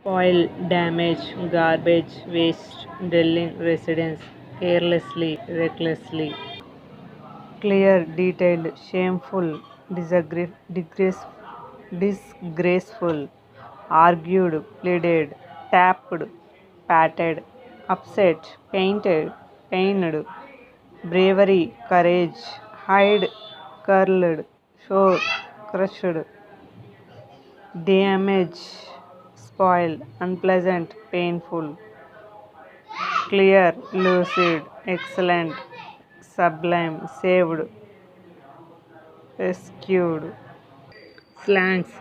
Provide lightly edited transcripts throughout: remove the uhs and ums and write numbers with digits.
spoil, damage, garbage, waste, dwelling, residence, carelessly, recklessly, clear, detailed, shameful, disgraceful, argued, pleaded, tapped, patted, upset, painted, pained, bravery, courage, hide, curled, show, crushed, damage, spoil, unpleasant, painful, clear, lucid, excellent, sublime, saved, rescued. Slangs,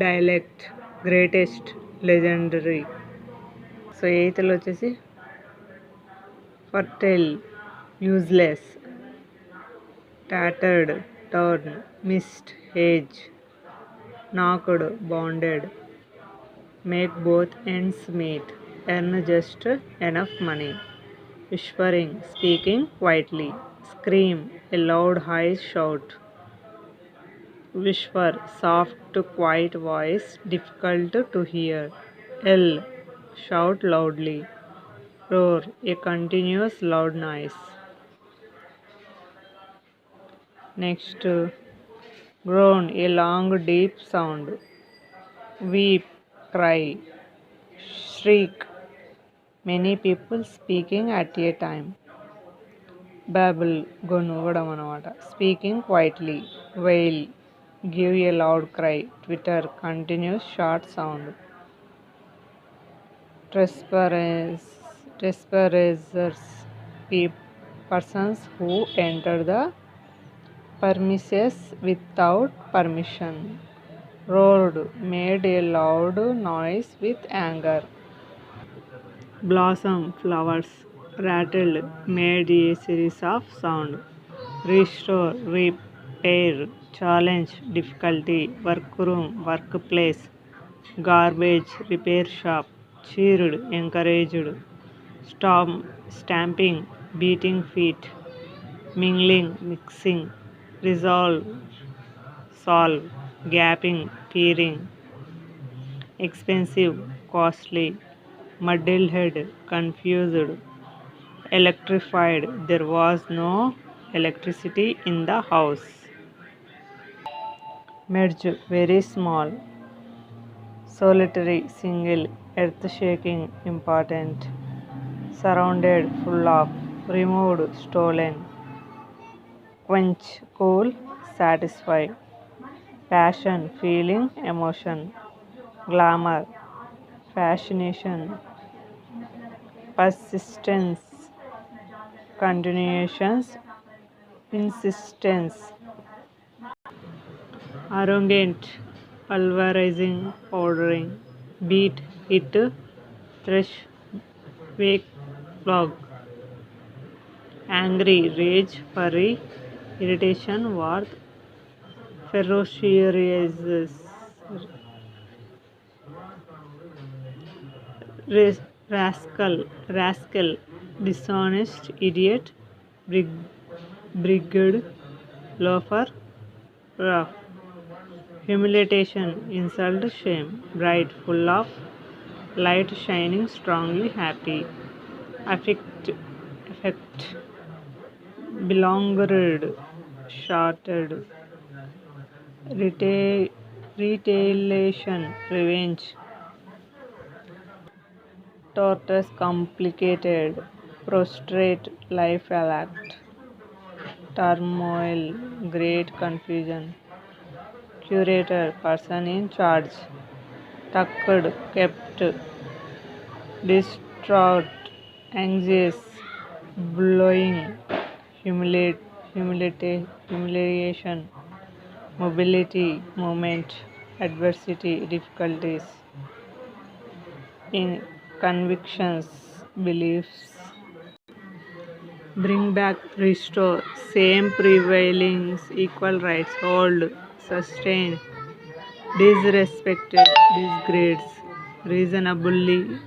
dialect, greatest, legendary. So ఎయిత్లో వచ్చేసి fertile, useless, tattered, torn, missed, age, knocked, bonded, make both ends meet, earn just enough money, whispering, speaking quietly, scream, a loud high shout, whisper, soft quiet voice, difficult to hear, yell, shout loudly, roar, a continuous loud noise. Next, groan, a long deep sound, weep, cry, shriek, many people speaking at a time, babble, గొనుగడం అన్నమాట, speaking quietly, wail, give a loud cry, twitter, continuous short sound, trespassers, persons who enter the premises without permission, roared, made a loud noise with anger, blossom, flowers, rattled, made a series of sound, restore, repair, challenge, difficulty, workroom, workplace, garbage, repair shop, cheered, encouraged, stamping, beating feet, mingling, mixing, resolve, solve, gapping, peering, expensive, costly, muddled head, confused, electrified, there was no electricity in the house, merge, very small, solitary, single, earth shaking, important, surrounded, full of, removed, stolen, quench, cool, satisfy, passion, feeling, emotion, glamour, fascination, persistence, continuations, insistence, arrogant, pulverizing, powdering, beat, hit, thresh, wake, flog, angry, rage, fury, irritation, wrath, ferocious, rascal, dishonest, idiot, brigand, loafer, rough, humiliation, insult, shame, bright, full of, light, shining, strongly, happy, affect, belonged, shorted, retaliation, revenge, tortoise, complicated, prostrate, life act, turmoil, great confusion, curator, person in charge, tucked, kept, distraught, anxious, blowing, humiliation, mobility, movement, adversity, difficulties, in convictions, beliefs, bring back, restore, same prevailings, equal rights, hold, sustain, disrespected, disgrades, reasonably,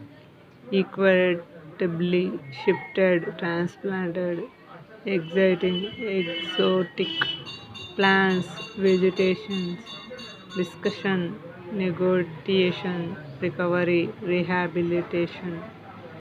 equitably, shifted, transplanted, exciting, exotic, plants, vegetations, discussion, negotiation, recovery, rehabilitation.